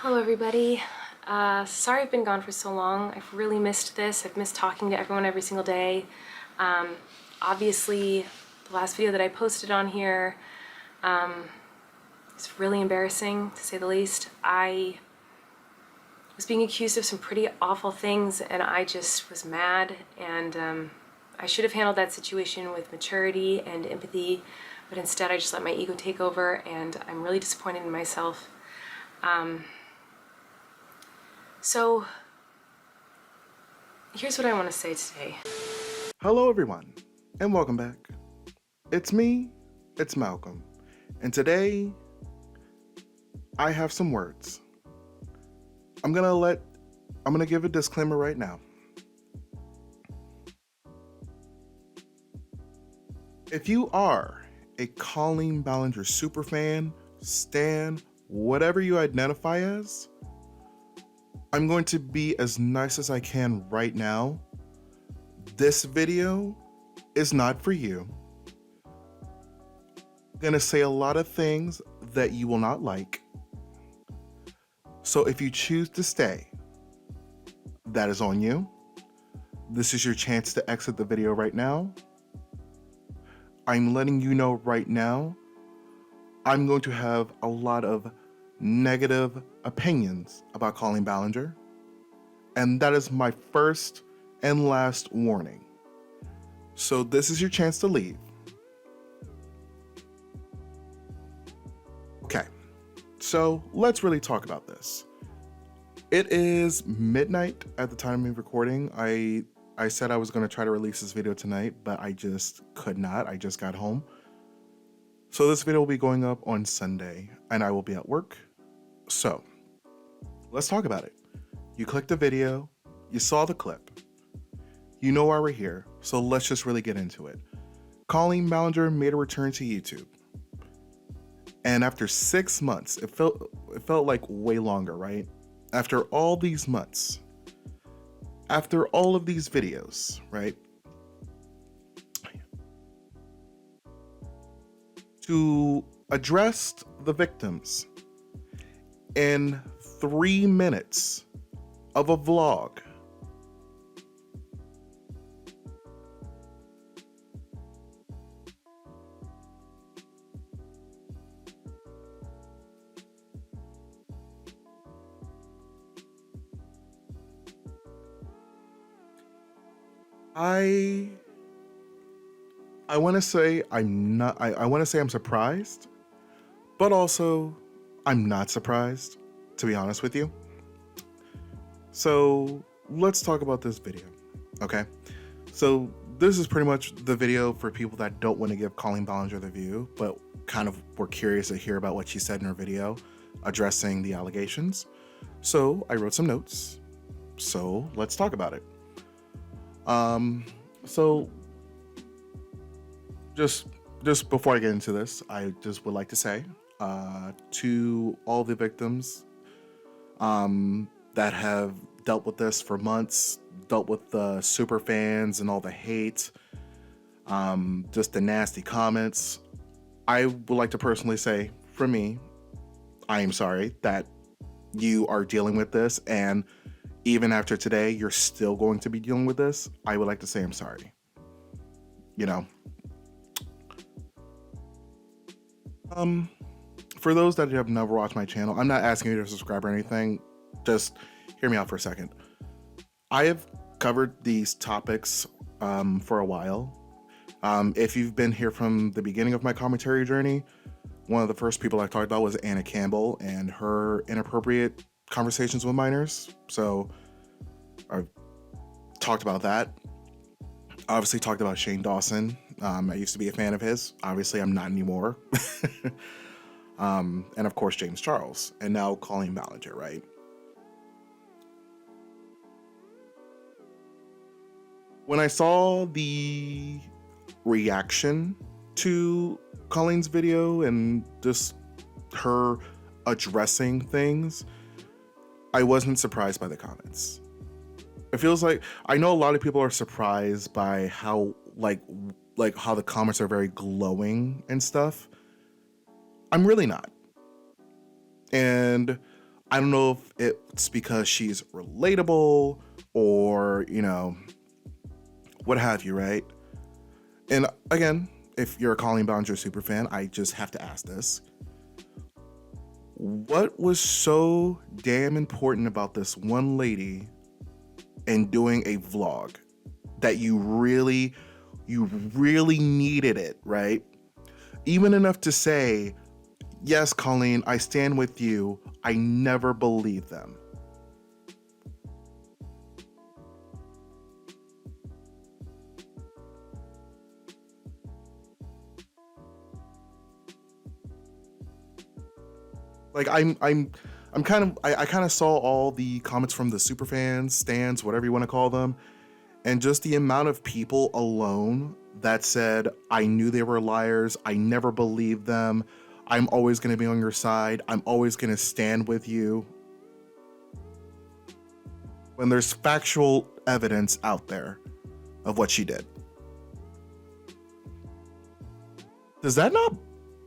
Hello everybody. Sorry I've been gone for so long. I've really missed this. I've missed talking to everyone every single day. Obviously, the last video that I posted on here is really embarrassing, to say the least. I was being accused of some pretty awful things and I just was mad, and I should have handled that situation with maturity and empathy, but instead I just let my ego take over, and I'm really disappointed in myself. So here's what I want to say today. Hello everyone, and welcome back. It's me, it's Malcolm, and today I have some words. I'm gonna give a disclaimer right now. If you are a Colleen Ballinger superfan, stan, whatever you identify as, I'm going to be as nice as I can right now. This video is not for you. I'm gonna say a lot of things that you will not like. So if you choose to stay, that is on you. This is your chance to exit the video right now. I'm letting you know right now, I'm going to have a lot of negative opinions about Colleen Ballinger, and that is my first and last warning. So this is your chance to leave. Okay, so let's really talk about this. It is midnight at the time of recording. I said I was going to try to release this video tonight, but I just could not. I just got home. So this video will be going up on Sunday, and I will be at work. So let's talk about it. You clicked the video, you saw the clip, you know why we're here, so let's just really get into it. Colleen Ballinger made a return to YouTube. And after 6 months, it felt like way longer, right? After all these months, after all of these videos, right? To address the victims in 3 minutes of a vlog. I want to say I want to say I'm surprised, but also I'm not surprised, to be honest with you. So let's talk about this video, okay? So this is pretty much the video for people that don't want to give Colleen Ballinger the view, but kind of were curious to hear about what she said in her video addressing the allegations. So I wrote some notes. So let's talk about it. So just before I get into this, I just would like to say to all the victims that have dealt with this for months, dealt with the super fans and all the hate, just the nasty comments, I would like to personally say, for me, I am sorry that you are dealing with this, and even after today, you're still going to be dealing with this. I would like to say I'm sorry. You know, for those that have never watched my channel, I'm not asking you to subscribe or anything. Just hear me out for a second. I have covered these topics for a while. If you've been here from the beginning of my commentary journey, one of the first people I talked about was Anna Campbell and her inappropriate conversations with minors. So I've talked about that. Obviously talked about Shane Dawson. I used to be a fan of his. Obviously I'm not anymore. And of course James Charles, and now Colleen Ballinger, right? When I saw the reaction to Colleen's video and just her addressing things, I wasn't surprised by the comments. It feels like, I know a lot of people are surprised by how like how the comments are very glowing and stuff. I'm really not. And I don't know if it's because she's relatable or, you know, what have you, right? And again, if you're a Colleen Ballinger superfan, I just have to ask this. What was so damn important about this one lady and doing a vlog that you really needed it, right? Even enough to say, yes, Colleen, I stand with you. I never believed them. Like I kind of saw all the comments from the superfans, stans, whatever you want to call them, and just the amount of people alone that said, I knew they were liars. I never believed them. I'm always going to be on your side. I'm always going to stand with you. When there's factual evidence out there of what she did. Does that not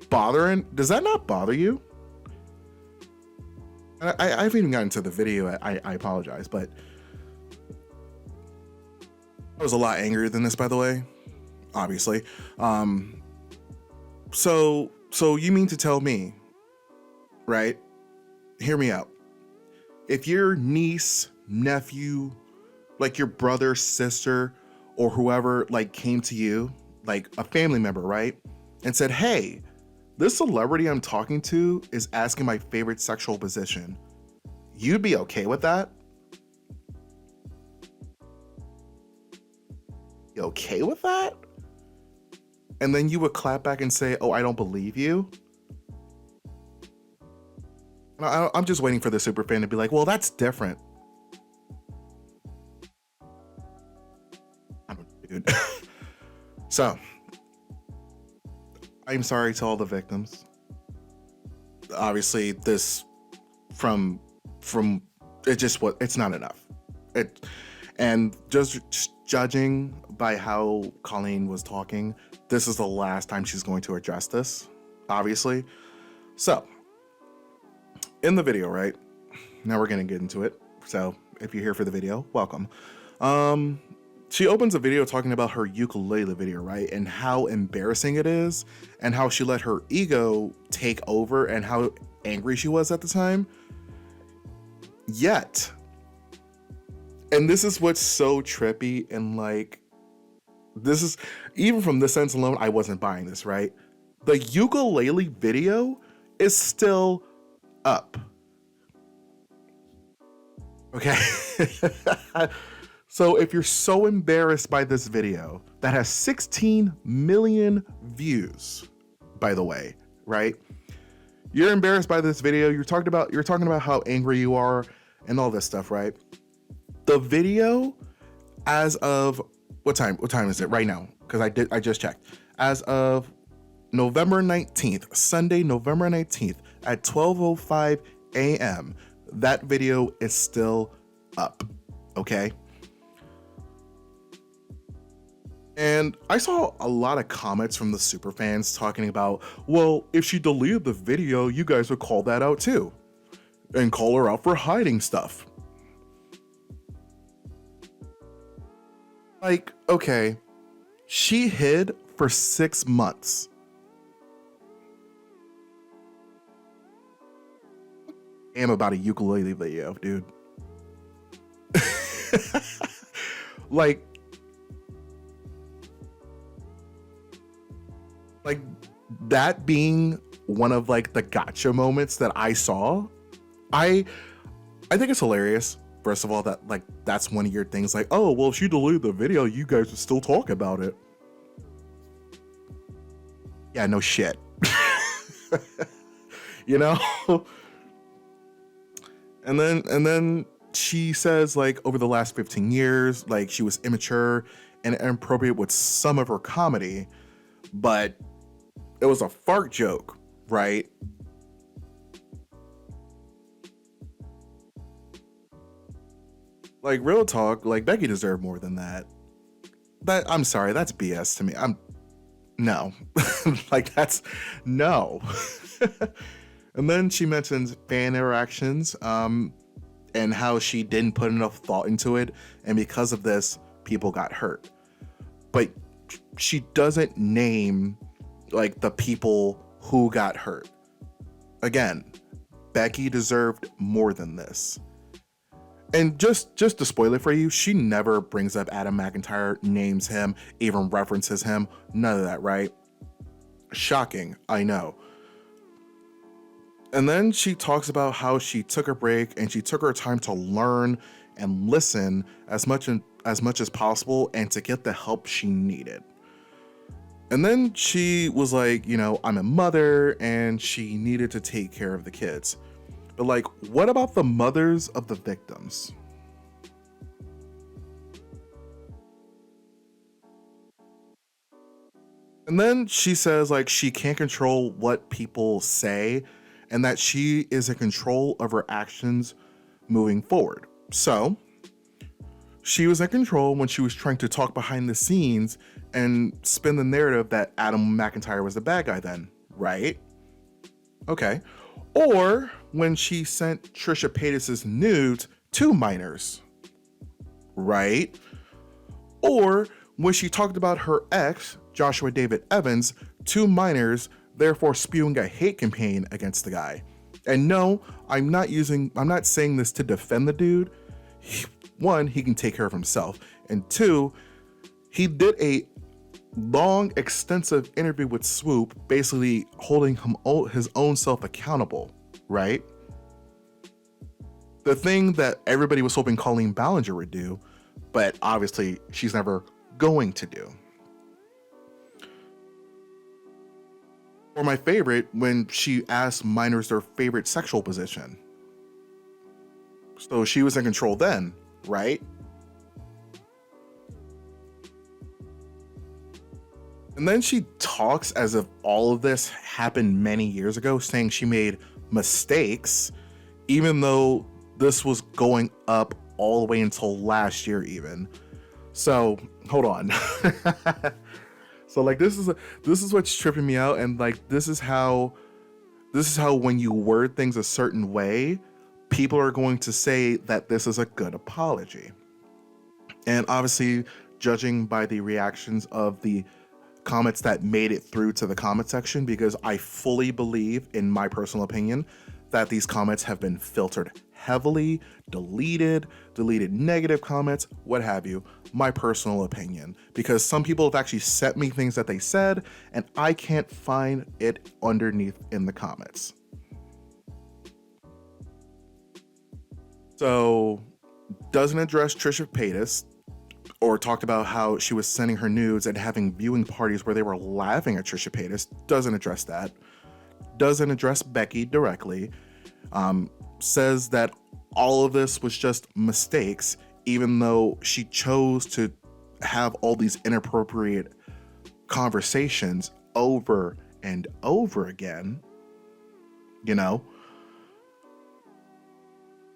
bother you? I haven't even gotten to the video. I apologize, but I was a lot angrier than this, by the way, obviously. So you mean to tell me, right? Hear me out. If your niece, nephew, like your brother, sister, or whoever like came to you, like a family member, right? And said, hey, this celebrity I'm talking to is asking my favorite sexual position. You'd be okay with that? You okay with that? And then you would clap back and say, oh, I don't believe you? I'm just waiting for the superfan to be like, well, that's different. Dude. So, I'm sorry to all the victims. Obviously, this from it's not enough. And just judging by how Colleen was talking, this is the last time she's going to address this, obviously. So, in the video, right? Now we're gonna get into it. So, if you're here for the video, welcome. She opens a video talking about her ukulele video, right? And how embarrassing it is, and how she let her ego take over, and how angry she was at the time. Yet, and this is what's so trippy, and like, this is, even from this sense alone, I wasn't buying this, right? The ukulele video is still up. Okay. So if you're so embarrassed by this video that has 16 million views, by the way, right? You're embarrassed by this video. You're talking about how angry you are and all this stuff, right? The video, as of what time is it right now? Because I just checked. As of November 19th, Sunday, November 19th at 12:05 a.m., that video is still up. Okay. And I saw a lot of comments from the superfans talking about, well, if she deleted the video, you guys would call that out too. And call her out for hiding stuff. Like, okay, she hid for 6 months. I am about a ukulele video, dude. Like that being one of like the gotcha moments that I saw, I think it's hilarious. First of all, that like that's one of your things, like, oh well, if you deleted the video, you guys would still talk about it. Yeah, no shit. You know? And then she says, like, over the last 15 years, like, she was immature and inappropriate with some of her comedy, but it was a fart joke, right? Like, real talk, like, Becky deserved more than that. I'm sorry, that's BS to me. No. Like, that's, no. And then she mentions fan interactions, and how she didn't put enough thought into it, and because of this, people got hurt. But she doesn't name like the people who got hurt. Again, Becky deserved more than this. And just to spoil it for you, she never brings up Adam McIntyre, names him, even references him. None of that, right? Shocking, I know. And then she talks about how she took a break and she took her time to learn and listen as much as possible and to get the help she needed. And then she was like, you know, I'm a mother and she needed to take care of the kids. But like, what about the mothers of the victims? And then she says like she can't control what people say and that she is in control of her actions moving forward. So she was in control when she was trying to talk behind the scenes and spin the narrative that Adam McIntyre was the bad guy then, right? Okay. Or when she sent Trisha Paytas's nudes to minors, right? Or when she talked about her ex, Joshua David Evans, to minors, therefore spewing a hate campaign against the guy. And no, I'm not saying this to defend the dude. One, he can take care of himself. And two, he did a long, extensive interview with Swoop, basically holding his own self accountable, right? The thing that everybody was hoping Colleen Ballinger would do, but obviously she's never going to do. Or my favorite, when she asked minors their favorite sexual position. So she was in control then, right? And then she talks as if all of this happened many years ago, saying she made mistakes, even though this was going up all the way until last year even. So hold on. So like this is what's tripping me out, and like this is how when you word things a certain way, people are going to say that this is a good apology. And obviously, judging by the reactions of the comments that made it through to the comment section, because I fully believe, in my personal opinion, that these comments have been filtered heavily, deleted negative comments, what have you. My personal opinion, because some people have actually sent me things that they said and I can't find it underneath in the comments. So doesn't address Trisha Paytas, or talked about how she was sending her nudes and having viewing parties where they were laughing at Trisha Paytas. Doesn't address that. Doesn't address Becky directly. Says that all of this was just mistakes, even though she chose to have all these inappropriate conversations over and over again, you know?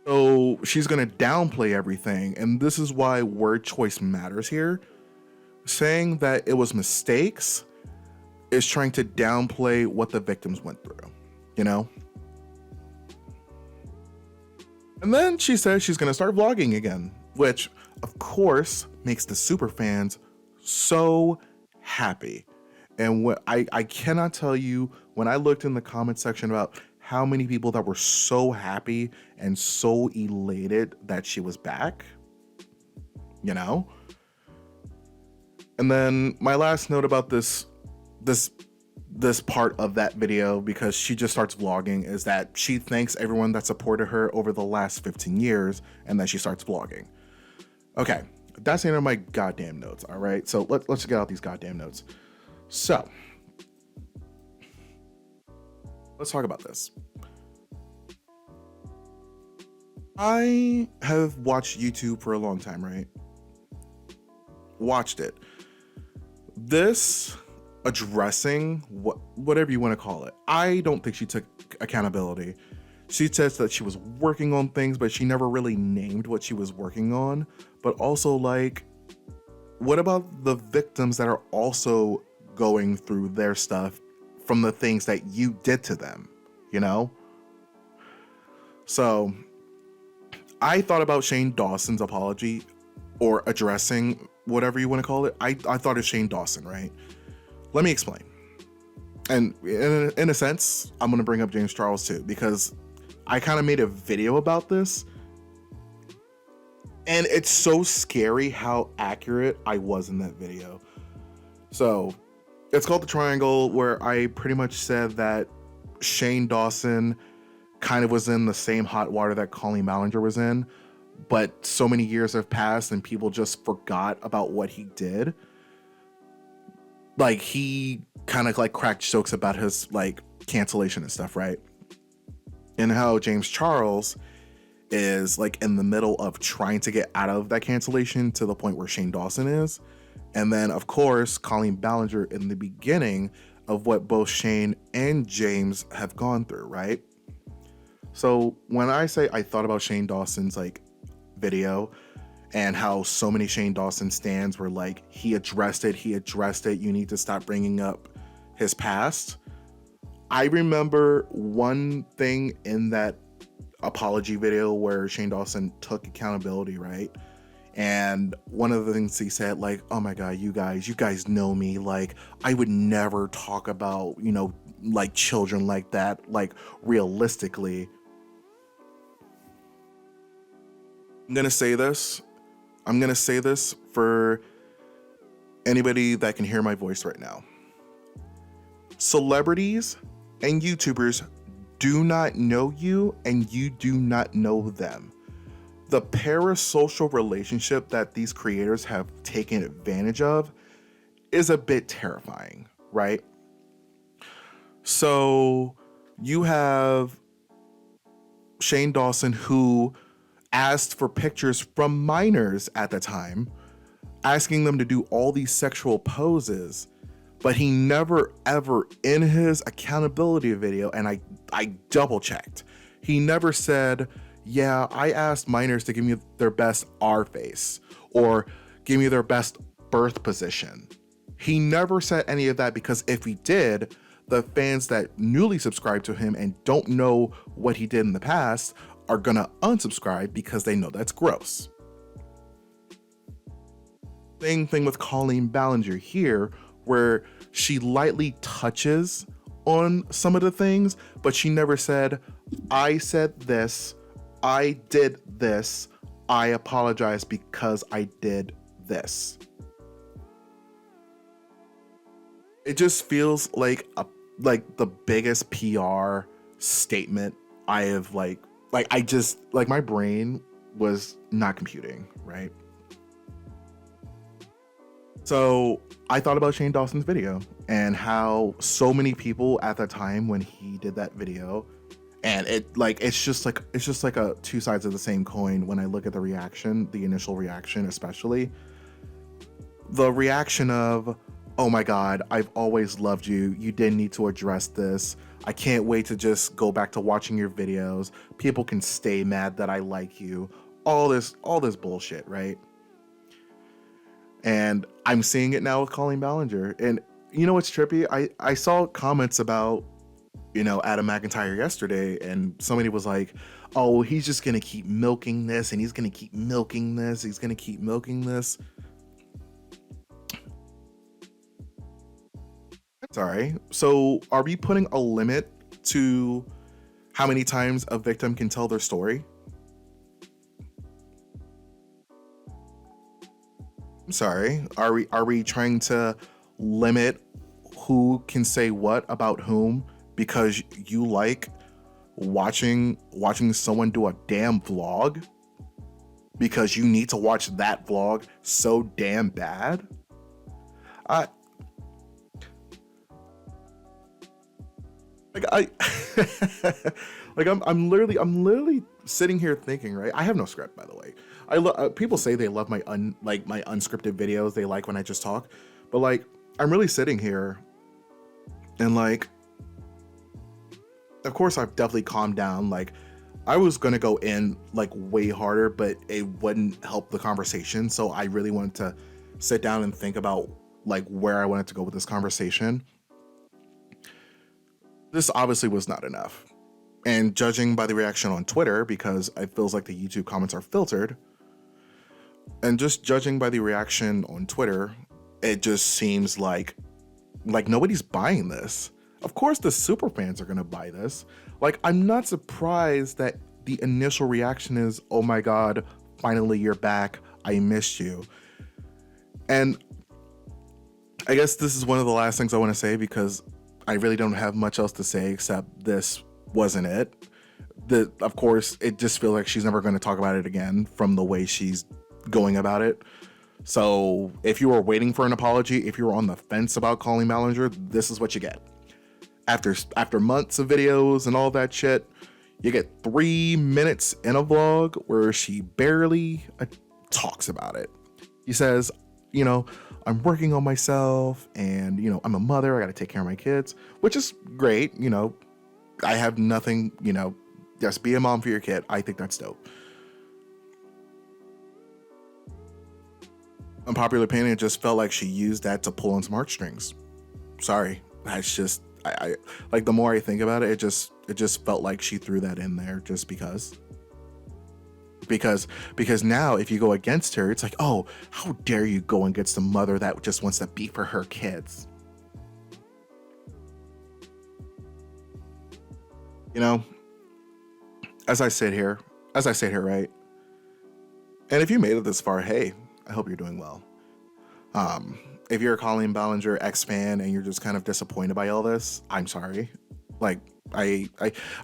So she's gonna downplay everything, and this is why word choice matters here. Saying that it was mistakes is trying to downplay what the victims went through, you know? And then she says she's gonna start vlogging again, which of course makes the super fans so happy. And what I cannot tell you, when I looked in the comment section about how many people that were so happy and so elated that she was back, you know? And then my last note about this part of that video, because she just starts vlogging, is that she thanks everyone that supported her over the last 15 years, and then she starts vlogging. Okay, that's the end of my goddamn notes, all right? So let's get out these goddamn notes. So, let's talk about this. I have watched YouTube for a long time, right? Watched it. This addressing, whatever you want to call it, I don't think she took accountability. She says that she was working on things, but she never really named what she was working on. But also, like, what about the victims that are also going through their stuff from the things that you did to them, you know? So I thought about Shane Dawson's apology, or addressing, whatever you want to call it. I thought of Shane Dawson, right? Let me explain. And in a sense, I'm going to bring up James Charles too, because I kind of made a video about this. And it's so scary how accurate I was in that video. So it's called The Triangle, where I pretty much said that Shane Dawson kind of was in the same hot water that Colleen Ballinger was in, but so many years have passed and people just forgot about what he did. Like, he kind of like cracked jokes about his like cancellation and stuff, right? And how James Charles is like in the middle of trying to get out of that cancellation to the point where Shane Dawson is. And then of course, Colleen Ballinger in the beginning of what both Shane and James have gone through, right? So when I say I thought about Shane Dawson's like video and how so many Shane Dawson stands were like, he addressed it, you need to stop bringing up his past. I remember one thing in that apology video where Shane Dawson took accountability, right? And one of the things he said, like, oh my God, you guys know me. Like, I would never talk about, like children like that, like realistically. I'm going to say this for anybody that can hear my voice right now. Celebrities and YouTubers do not know you and you do not know them. The parasocial relationship that these creators have taken advantage of is a bit terrifying, right? So you have Shane Dawson, who asked for pictures from minors at the time, asking them to do all these sexual poses, but he never ever in his accountability video, and I double checked, he never said, yeah, I asked minors to give me their best R face or give me their best birth position. He never said any of that, because if he did, the fans that newly subscribe to him and don't know what he did in the past are gonna unsubscribe because they know that's gross. Same thing with Colleen Ballinger here, where she lightly touches on some of the things, but she never said, I said this, I did this, I apologize because I did this. It just feels like the biggest PR statement I have like I just my brain was not computing, right? So I thought about Shane Dawson's video and how so many people at that time when he did that video, and it's just like a two sides of the same coin. When I look at the reaction, the initial reaction, especially the reaction of, oh my God, I've always loved you. You didn't need to address this. I can't wait to just go back to watching your videos. People can stay mad that I like you. All this bullshit, right? And I'm seeing it now with Colleen Ballinger. And you know what's trippy? I saw comments about, Adam McIntyre yesterday, and somebody was like, oh, he's just gonna keep milking this, and he's gonna keep milking this, he's gonna keep milking this. Sorry. So are we putting a limit to how many times a victim can tell their story? I'm sorry. Are we trying to limit who can say what about whom because you like watching someone do a damn vlog because you need to watch that vlog so damn bad? I'm literally sitting here thinking, right? I have no script, by the way. People say they love my unscripted videos. They like when I just talk, but I'm really sitting here and of course I've definitely calmed down. I was gonna go in way harder, but it wouldn't help the conversation. So I really wanted to sit down and think about where I wanted to go with this conversation. This obviously was not enough. And judging by the reaction on Twitter, because it feels like the YouTube comments are filtered, and just judging by the reaction on Twitter, it just seems like nobody's buying this. Of course the super fans are gonna buy this. Like, I'm not surprised that the initial reaction is, oh my god, finally you're back, I missed you. And I guess this is one of the last things I want to say, because I really don't have much else to say except this wasn't it. Of course, it just feels like she's never going to talk about it again from the way she's going about it. So if you were waiting for an apology, if you were on the fence about Colleen Ballinger, this is what you get. After months of videos and all that shit, you get 3 minutes in a vlog where she barely talks about it. He says, you know, I'm working on myself, and, you know, I'm a mother, I got to take care of my kids, which is great. You know, I have nothing, you know, just be a mom for your kid. I think that's dope. Unpopular opinion, it just felt like she used that to pull on some heartstrings. Sorry. That's just, I like, the more I think about it, it just felt like she threw that in there just because now if you go against her, it's like, oh, how dare you go against a mother that just wants to be for her kids. You know, as I sit here, right? And if you made it this far, hey, I hope you're doing well. If you're a Colleen Ballinger ex-fan and you're just kind of disappointed by all this, I'm sorry. Like, I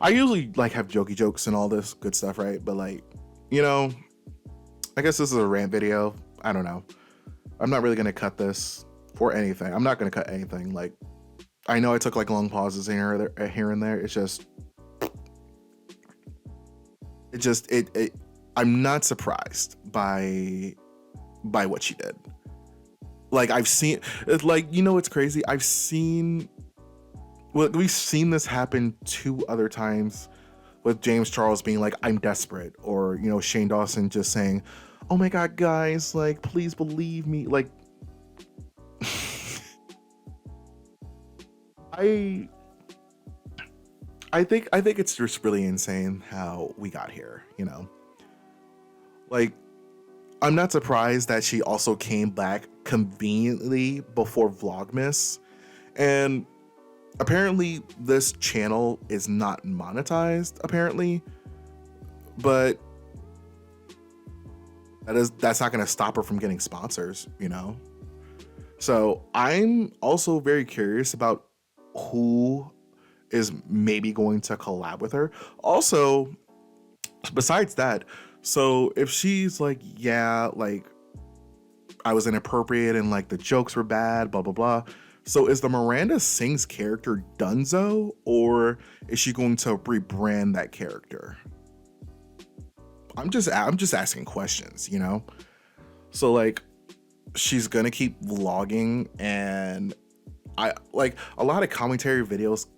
usually like have jokey jokes and all this good stuff, right? But like, you know, I guess this is a rant video. I don't know. I'm not really gonna cut this for anything. I'm not gonna cut anything. Like, I know I took like long pauses here and there. It's just, I'm not surprised by what she did. Like, I've seen, like, you know, it's crazy. We've seen this happen 2 other times, with James Charles being like, I'm desperate, or, you know, Shane Dawson just saying, oh my god, guys, like, please believe me. Like, I think it's just really insane how we got here, you know? Like, I'm not surprised that she also came back conveniently before Vlogmas, and apparently this channel is not monetized, apparently, but that's not going to stop her from getting sponsors, you know? So I'm also very curious about who is maybe going to collab with her. Also, besides that, so if she's like, yeah, like, I was inappropriate and like the jokes were bad, blah, blah, blah. So is the Miranda Sings character donezo, or is she going to rebrand that character? I'm just asking questions, you know? So like, she's gonna keep vlogging, and I like a lot of commentary channels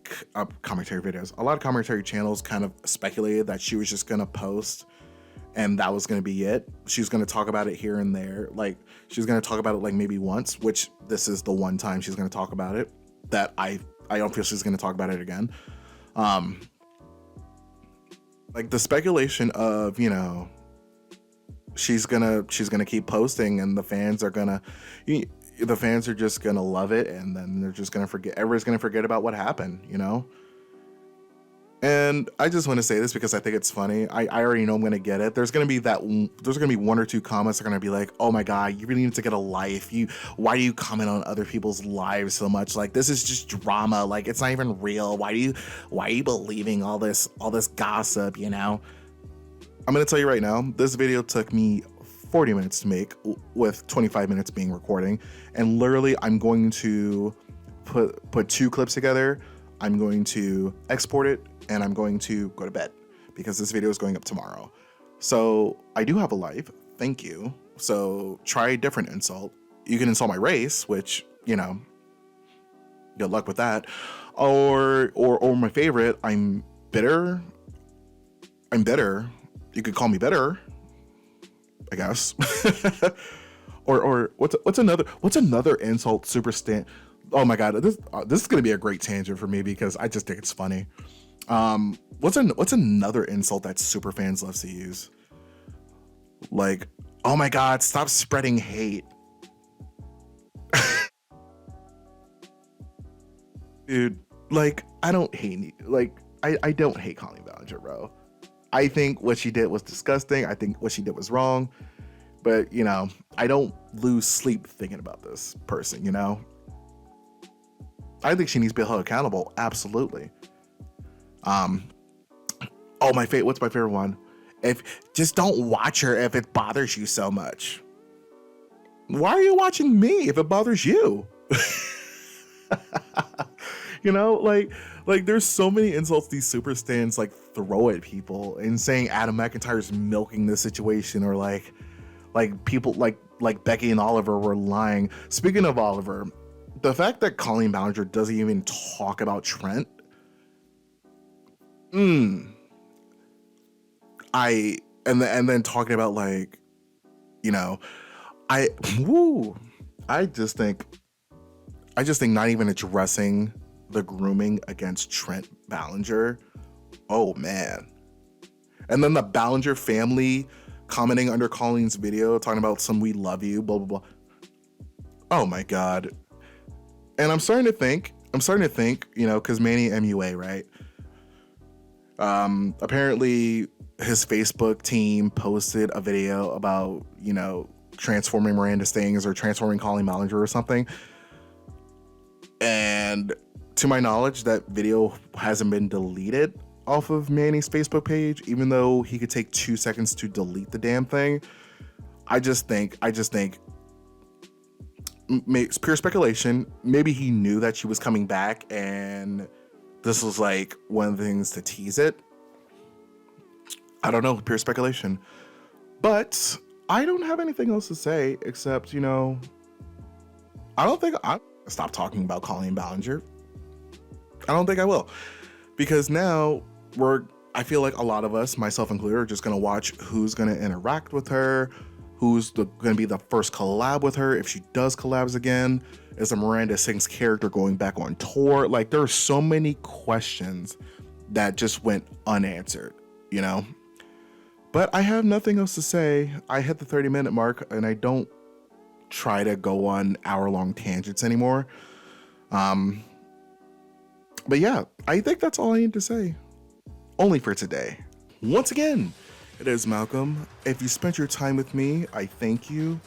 kind of speculated that she was just gonna post and that was going to be it. She's going to talk about it here and there. Like, she's going to talk about it like maybe once, which this is the one time she's going to talk about it, that I don't feel she's going to talk about it again. Like, the speculation of, you know, she's gonna keep posting, and the fans are just gonna love it, and then they're just gonna forget, everybody's gonna forget about what happened, you know? And I just want to say this because I think it's funny. I already know I'm going to get it. There's going to be 1 or 2 comments that are going to be like, oh my God, you really need to get a life. Why do you comment on other people's lives so much? Like, this is just drama. Like, it's not even real. Why are you believing all this gossip, you know? I'm going to tell you right now, this video took me 40 minutes to make, with 25 minutes being recording. And literally, I'm going to put 2 clips together. I'm going to export it, and I'm going to go to bed because this video is going up tomorrow. So I do have a life. Thank you. So try a different insult. You can insult my race, which, you know, good luck with that. Or my favorite, I'm bitter. You could call me bitter, I guess. or what's another insult? Oh my God, this is gonna be a great tangent for me because I just think it's funny. What's another insult that super fans loves to use? Like, oh my god, stop spreading hate. Dude, like, I don't hate, like, I don't hate Colleen Ballinger, bro. I think what she did was disgusting. I think what she did was wrong. But, you know, I don't lose sleep thinking about this person, you know? I think she needs to be held accountable. Absolutely. Oh, what's my favorite one? Just don't watch her if it bothers you so much. Why are you watching me if it bothers you? You know, like there's so many insults these super stans like throw at people, and saying Adam McIntyre's milking the situation, or like people like Becky and Oliver were lying. Speaking of Oliver, the fact that Colleen Ballinger doesn't even talk about Trent, and then talking about, like, you know, I just think not even addressing the grooming against Trent Ballinger. Oh man. And then the Ballinger family commenting under Colleen's video talking about some "we love you" blah blah blah. Oh my god. And I'm starting to think, you know, because Manny MUA, right? Apparently his Facebook team posted a video about, you know, transforming Miranda Stings or transforming Colleen Ballinger or something. And to my knowledge, that video hasn't been deleted off of Manny's Facebook page, even though he could take 2 seconds to delete the damn thing. I just think it's pure speculation. Maybe he knew that she was coming back and this was like one of the things to tease it. I don't know, pure speculation. But I don't have anything else to say except, you know, I don't think I'll stop talking about Colleen Ballinger. I don't think I will. Because now I feel like a lot of us, myself included, are just going to watch who's going to interact with her, who's going to be the first collab with her if she does collabs again. Is a Miranda Sings character going back on tour? Like, there are so many questions that just went unanswered, you know? But I have nothing else to say. I hit the 30-minute mark, and I don't try to go on hour-long tangents anymore. But yeah, I think that's all I need to say. Only for today. Once again, it is Malcolm. If you spent your time with me, I thank you.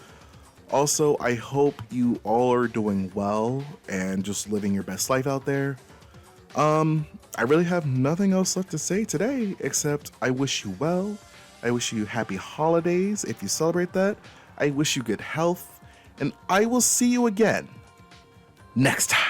Also, I hope you all are doing well and just living your best life out there. I really have nothing else left to say today, except I wish you well. I wish you happy holidays if you celebrate that. I wish you good health, and I will see you again next time.